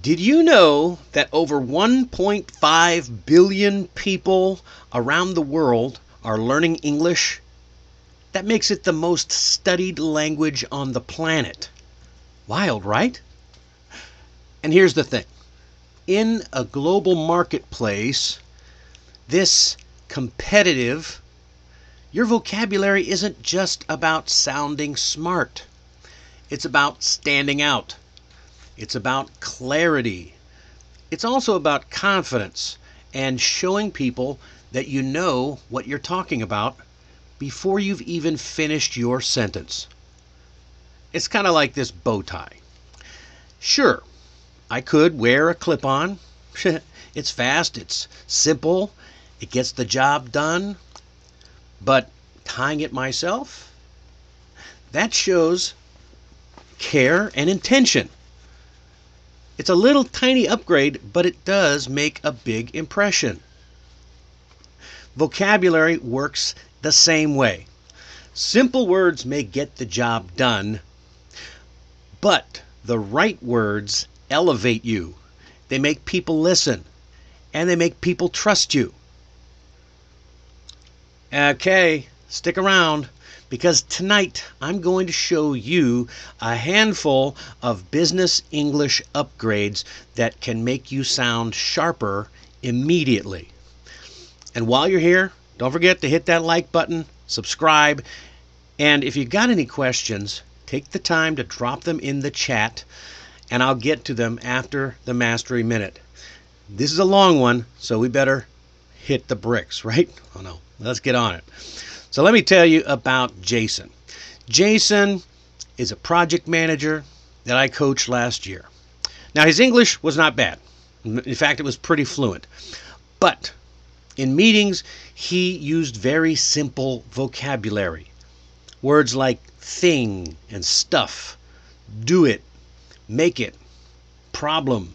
Did you know that over 1.5 billion people around the world are learning English? That makes it the most studied language on the planet. Wild, right? And here's the thing. In a global marketplace, this competitive, your vocabulary isn't just about sounding smart. It's about standing out. It's about clarity. It's also about confidence and showing people that you know what you're talking about before you've even finished your sentence. It's kind of like this bow tie. Sure, I could wear a clip-on. It's fast, it's simple, it gets the job done. But tying it myself, that shows care and intention. It's a little tiny upgrade, but it does make a big impression. Vocabulary works the same way. Simple words may get the job done, but the right words elevate you. They make people listen, and they make people trust you. Okay, stick around, because tonight I'm going to show you a handful of business English upgrades that can make you sound sharper immediately. And while you're here, don't forget to hit that like button, subscribe, and if you got any questions, take the time to drop them in the chat, and I'll get to them after the Mastery Minute. This is a long one, so we better hit the bricks, right? Oh no, let's get on it. So let me tell you about Jason. Jason is a project manager that I coached last year. Now, his English was not bad. In fact, it was pretty fluent. But in meetings, he used very simple vocabulary. Words like thing and stuff, do it, make it, problem.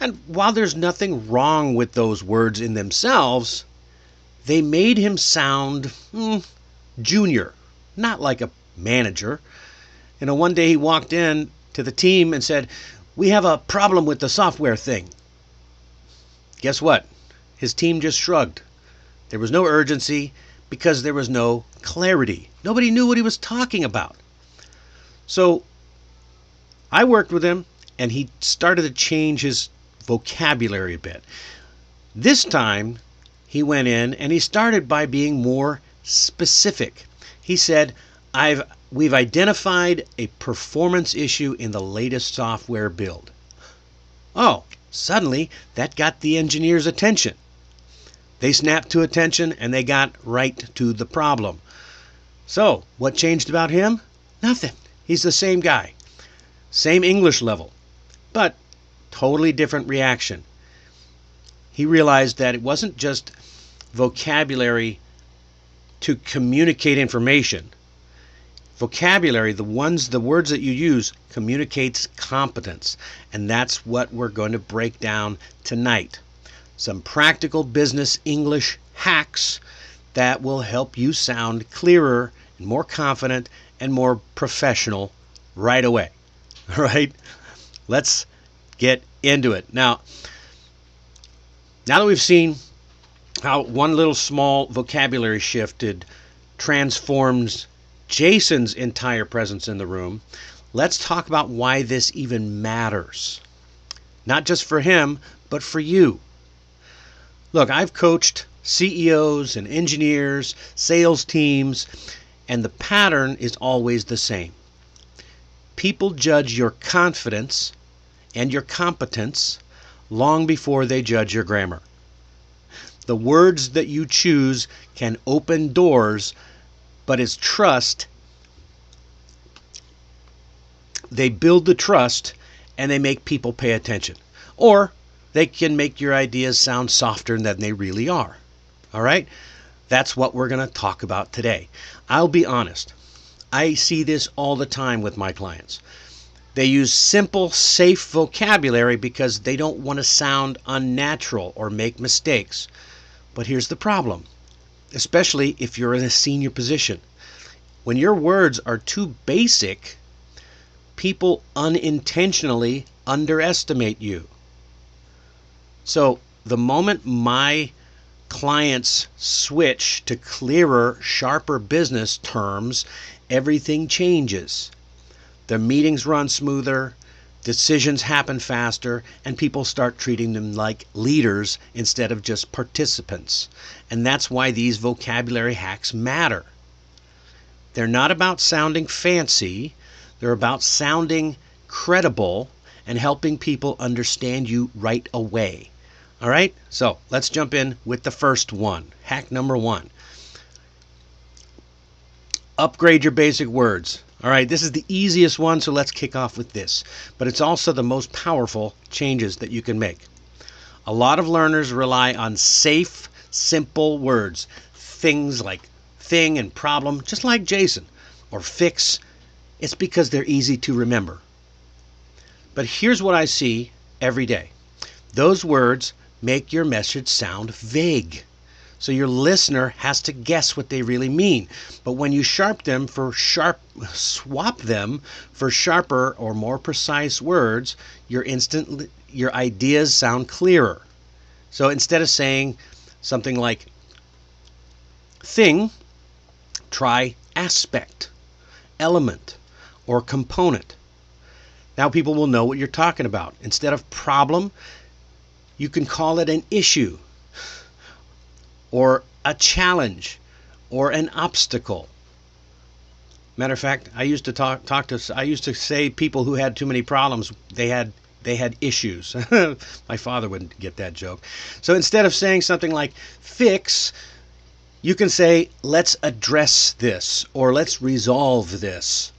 And while there's nothing wrong with those words in themselves, they made him sound junior, not like a manager. One day he walked in to the team and said, "We have a problem with the software thing." Guess what? His team just shrugged. There was no urgency because there was no clarity. Nobody knew what he was talking about. So I worked with him, and he started to change his vocabulary a bit. This time, he went in and he started by being more specific. He said, we've identified a performance issue in the latest software build. Oh, suddenly that got the engineers' attention. They snapped to attention and they got right to the problem. So, what changed about him? Nothing. He's the same guy. Same English level, but totally different reaction. He realized that it wasn't just vocabulary to communicate information. Vocabulary, the words that you use, communicates competence. And that's what we're going to break down tonight. Some practical business English hacks that will help you sound clearer and more confident and more professional right away. All right? Let's get into it. Now that we've seen how one little small vocabulary shift transforms Jason's entire presence in the room, let's talk about why this even matters. Not just for him, but for you. Look, I've coached CEOs and engineers, sales teams, and the pattern is always the same. People judge your confidence and your competence long before they judge your grammar. The words that you choose can open doors, but it's trust. They build the trust and they make people pay attention. Or they can make your ideas sound softer than they really are. All right? That's what we're going to talk about today. I'll be honest. I see this all the time with my clients. They use simple, safe vocabulary because they don't want to sound unnatural or make mistakes. But here's the problem, especially if you're in a senior position. When your words are too basic, people unintentionally underestimate you. So the moment my clients switch to clearer, sharper business terms, everything changes. The meetings run smoother, decisions happen faster, and people start treating them like leaders instead of just participants. And that's why these vocabulary hacks matter. They're not about sounding fancy, they're about sounding credible and helping people understand you right away. All right, so let's jump in with the first one. Hack number 1. Upgrade your basic words. All right, this is the easiest one, so let's kick off with this. But it's also the most powerful changes that you can make. A lot of learners rely on safe, simple words. Things like thing and problem, just like Jason, or fix. It's because they're easy to remember. But here's what I see every day. Those words make your message sound vague. So your listener has to guess what they really mean. But when you swap them for sharper or more precise words, your ideas sound clearer. So instead of saying something like thing, try aspect, element, or component. Now people will know what you're talking about. Instead of problem, you can call it an issue, or a challenge, or an obstacle. Matter of fact, I used to say people who had too many problems, they had issues. My father wouldn't get that joke. So instead of saying something like fix, you can say let's address this, or let's resolve this.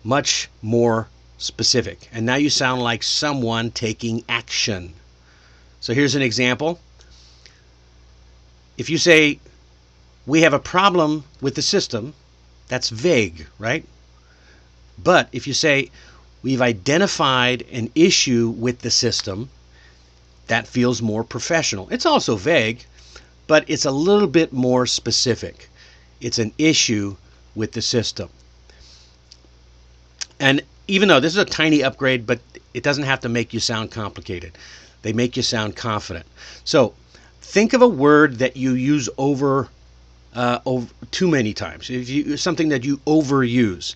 Much more specific. And now you sound like someone taking action. So here's an example. If you say, we have a problem with the system, that's vague, right? But if you say, we've identified an issue with the system, that feels more professional. It's also vague, but it's a little bit more specific. It's an issue with the system. And even though this is a tiny upgrade, but it doesn't have to make you sound complicated. They make you sound confident. So think of a word that you use over too many times. Something that you overuse.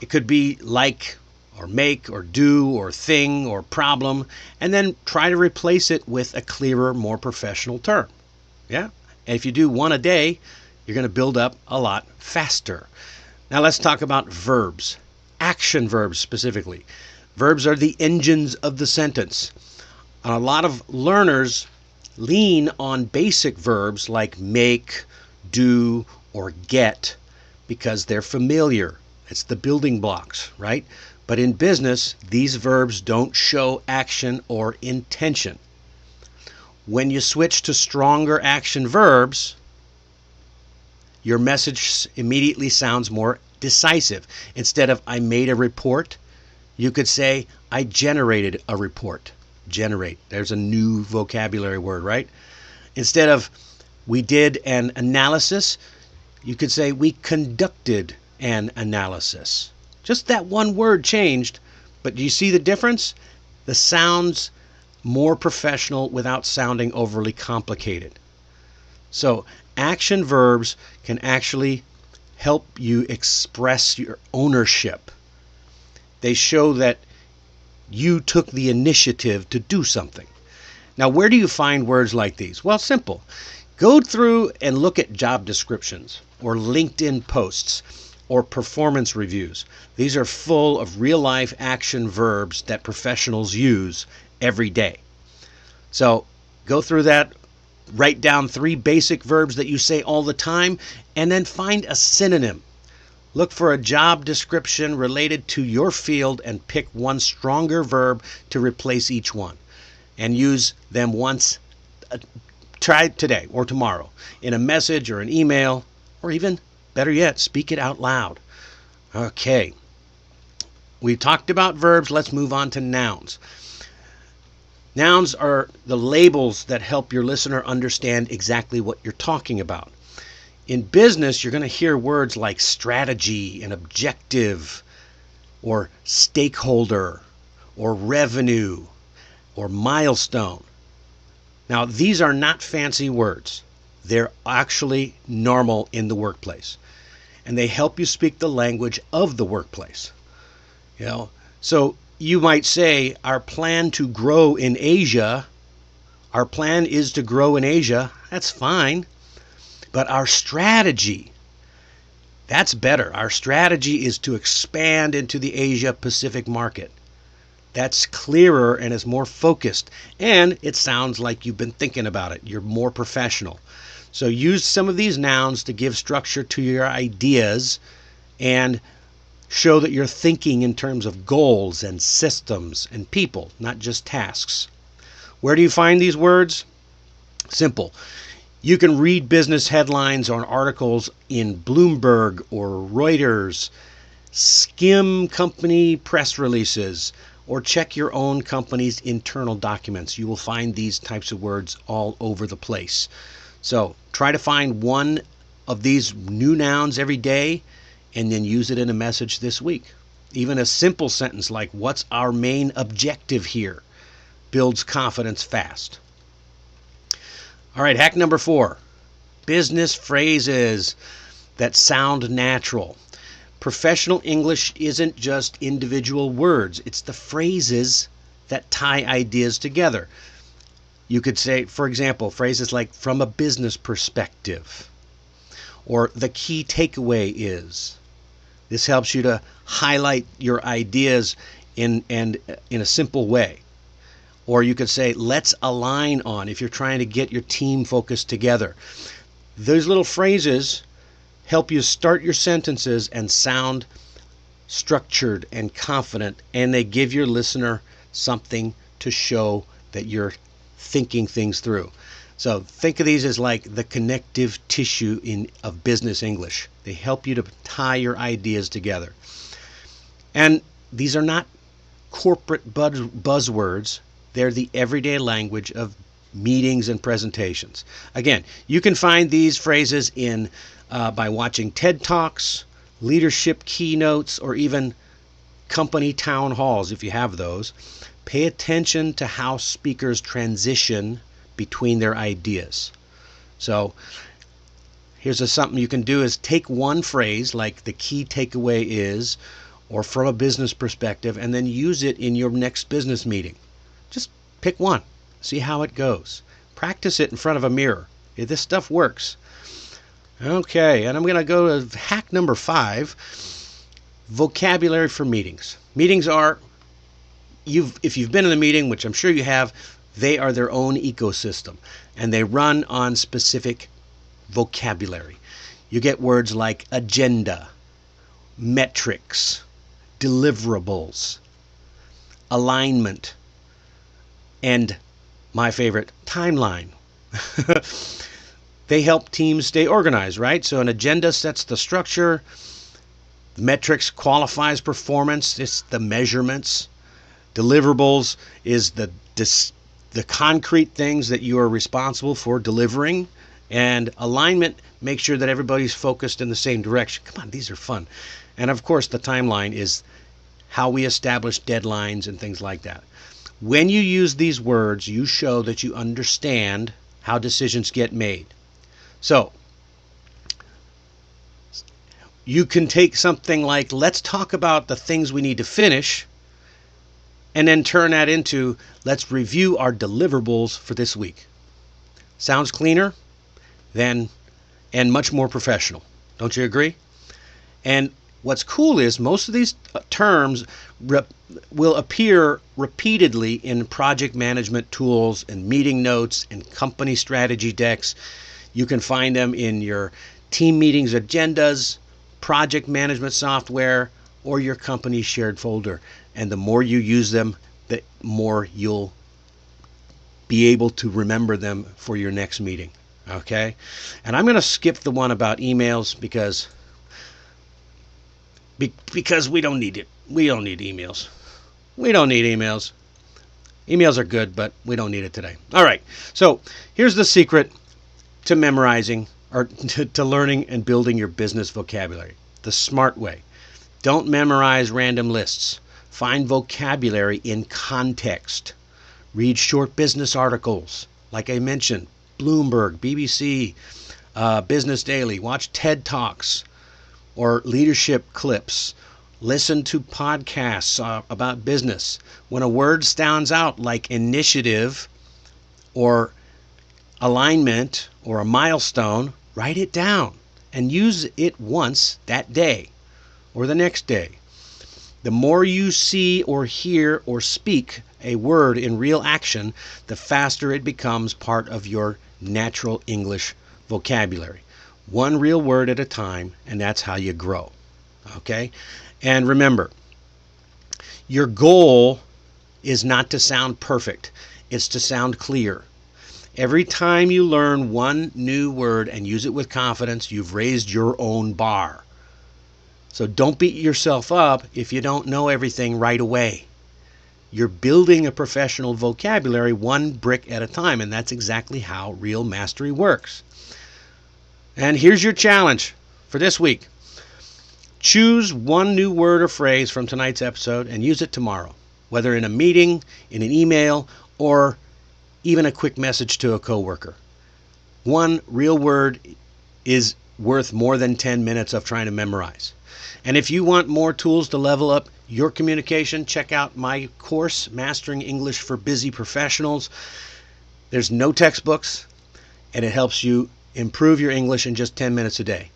It could be like, or make, or do, or thing, or problem, and then try to replace it with a clearer, more professional term. Yeah? And if you do one a day, you're going to build up a lot faster. Now let's talk about verbs. Action verbs specifically. Verbs are the engines of the sentence. A lot of learners lean on basic verbs like make, do, or get because they're familiar. It's the building blocks, right? But in business, these verbs don't show action or intention. When you switch to stronger action verbs, your message immediately sounds more decisive. Instead of I made a report, you could say I generated a report. Generate. There's a new vocabulary word, right? Instead of we did an analysis, you could say we conducted an analysis. Just that one word changed, but do you see the difference? The sounds more professional without sounding overly complicated. So action verbs can actually help you express your ownership. They show that you took the initiative to do something. Now, where do you find words like these? Well, simple. Go through and look at job descriptions or LinkedIn posts or performance reviews. These are full of real-life action verbs that professionals use every day. So go through that, write down 3 basic verbs that you say all the time, and then find a synonym. Look for a job description related to your field and pick one stronger verb to replace each one. And use them once. Try it today or tomorrow in a message or an email, or even better yet, speak it out loud. Okay. We talked about verbs. Let's move on to nouns. Nouns are the labels that help your listener understand exactly what you're talking about. In business, you're going to hear words like strategy and objective, or stakeholder, or revenue or milestone. Now, these are not fancy words. They're actually normal in the workplace. And they help you speak the language of the workplace. So you might say, our plan to grow in Asia, our plan is to grow in Asia. That's fine. But our strategy, that's better. Our strategy is to expand into the Asia Pacific market. That's clearer and is more focused. And it sounds like you've been thinking about it. You're more professional. So use some of these nouns to give structure to your ideas and show that you're thinking in terms of goals and systems and people, not just tasks. Where do you find these words? Simple. You can read business headlines or articles in Bloomberg or Reuters, skim company press releases, or check your own company's internal documents. You will find these types of words all over the place. So try to find one of these new nouns every day and then use it in a message this week. Even a simple sentence like, "What's our main objective here?" builds confidence fast. All right, hack number 4, business phrases that sound natural. Professional English isn't just individual words. It's the phrases that tie ideas together. You could say, for example, phrases like "from a business perspective" or "the key takeaway is." This helps you to highlight your ideas in a simple way. Or you could say, "let's align on," if you're trying to get your team focused together. Those little phrases help you start your sentences and sound structured and confident, and they give your listener something to show that you're thinking things through. So think of these as like the connective tissue of business English. They help you to tie your ideas together. And these are not corporate buzzwords. They're the everyday language of meetings and presentations. Again, you can find these phrases by watching TED Talks, leadership keynotes, or even company town halls if you have those. Pay attention to how speakers transition between their ideas. So here's something you can do is take one phrase like "the key takeaway is," or "from a business perspective," and then use it in your next business meeting. Just pick one. See how it goes. Practice it in front of a mirror. This stuff works. Okay, and I'm going to go to hack number 5, vocabulary for meetings. Meetings are, if you've been in a meeting, which I'm sure you have, they are their own ecosystem, and they run on specific vocabulary. You get words like agenda, metrics, deliverables, alignment, and my favorite, timeline. They help teams stay organized, right? So an agenda sets the structure. Metrics qualifies performance. It's the measurements. Deliverables is the concrete things that you are responsible for delivering. And alignment makes sure that everybody's focused in the same direction. Come on, these are fun. And of course, the timeline is how we establish deadlines and things like that. When you use these words, you show that you understand how decisions get made. So you can take something like, "let's talk about the things we need to finish," and then turn that into, "let's review our deliverables for this week." Sounds cleaner and much more professional. Don't you agree? And what's cool is most of these terms will appear repeatedly in project management tools and meeting notes and company strategy decks. You can find them in your team meetings agendas, project management software, or your company's shared folder. And the more you use them, the more you'll be able to remember them for your next meeting. Okay? And I'm going to skip the one about emails because we don't need it. We don't need emails. We don't need emails. Emails are good, but we don't need it today. All right. So here's the secret to memorizing or to learning and building your business vocabulary. The smart way. Don't memorize random lists. Find vocabulary in context. Read short business articles, like I mentioned, Bloomberg, BBC, Business Daily. Watch TED Talks or leadership clips. Listen to podcasts about business. When a word stands out like initiative or alignment or a milestone, write it down and use it once that day or the next day. The more you see or hear or speak a word in real action, the faster it becomes part of your natural English vocabulary. One real word at a time, and that's how you grow. Okay? And remember, your goal is not to sound perfect. It's to sound clear. Every time you learn one new word and use it with confidence, you've raised your own bar. So don't beat yourself up if you don't know everything right away. You're building a professional vocabulary one brick at a time, and that's exactly how real mastery works. And here's your challenge for this week. Choose one new word or phrase from tonight's episode and use it tomorrow, whether in a meeting, in an email, or even a quick message to a coworker. One real word is worth more than 10 minutes of trying to memorize. And if you want more tools to level up your communication, check out my course, Mastering English for Busy Professionals. There's no textbooks, and it helps you improve your English in just 10 minutes a day.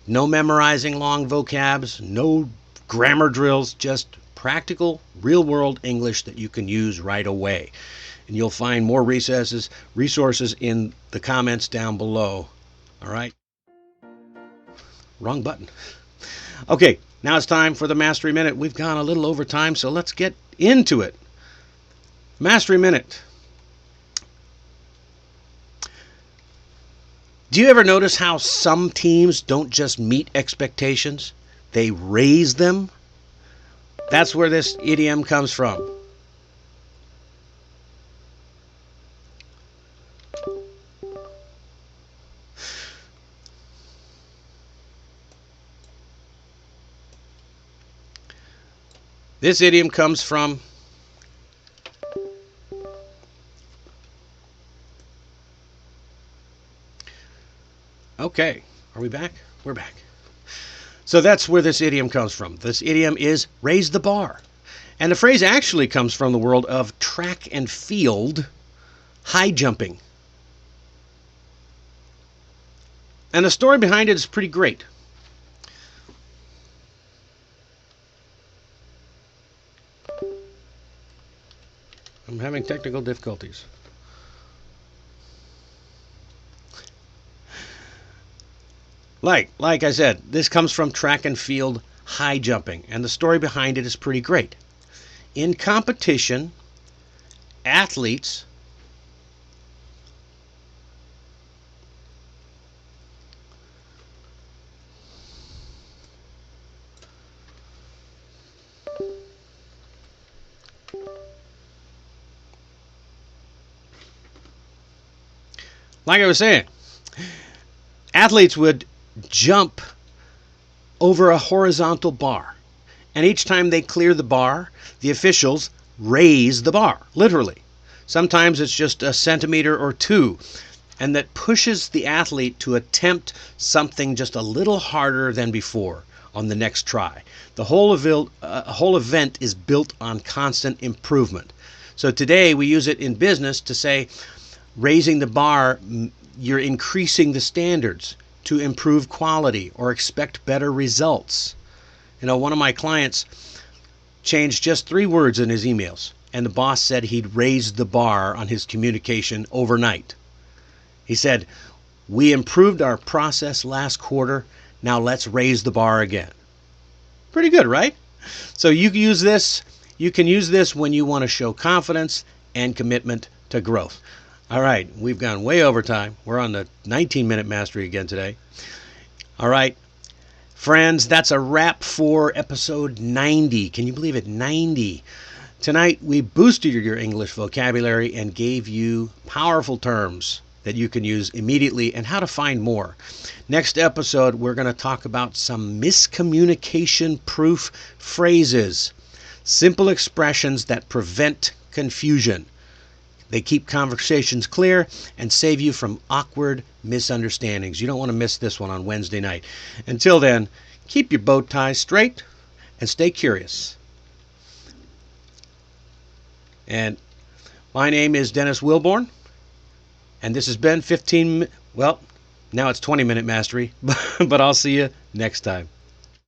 No memorizing long vocabs, no grammar drills, just practical, real-world English that you can use right away. And you'll find more resources in the comments down below. All right? Wrong button. Okay, now it's time for the Mastery Minute. We've gone a little over time, so let's get into it. Mastery Minute. Do you ever notice how some teams don't just meet expectations? They raise them? That's where this idiom comes from. This idiom comes from Okay, are we back? We're back. So that's where this idiom comes from. This idiom is raise the bar. And the phrase actually comes from the world of track and field high jumping. And the story behind it is pretty great. I'm having technical difficulties. Like I said, this comes from track and field high jumping, and the story behind it is pretty great. In competition, athletes like I was saying, athletes would jump over a horizontal bar. And each time they clear the bar, the officials raise the bar, literally. Sometimes it's just a centimeter or two. And that pushes the athlete to attempt something just a little harder than before on the next try. The whole event is built on constant improvement. So today we use it in business to say, raising the bar, you're increasing the standards to improve quality or expect better results. You know, one of my clients changed just 3 words in his emails, and the boss said he'd raised the bar on his communication overnight. He said, "We improved our process last quarter, now let's raise the bar again." Pretty good, right? So you can use this when you want to show confidence and commitment to growth. All right, we've gone way over time. We're on the 19-minute mastery again today. All right, friends, that's a wrap for episode 90. Can you believe it? 90. Tonight, we boosted your English vocabulary and gave you powerful terms that you can use immediately and how to find more. Next episode, we're going to talk about some miscommunication-proof phrases. Simple expressions that prevent confusion. They keep conversations clear and save you from awkward misunderstandings. You don't want to miss this one on Wednesday night. Until then, keep your bow tie straight and stay curious. And my name is Dennis Wilborn, and this has been now it's 20-minute mastery, but I'll see you next time.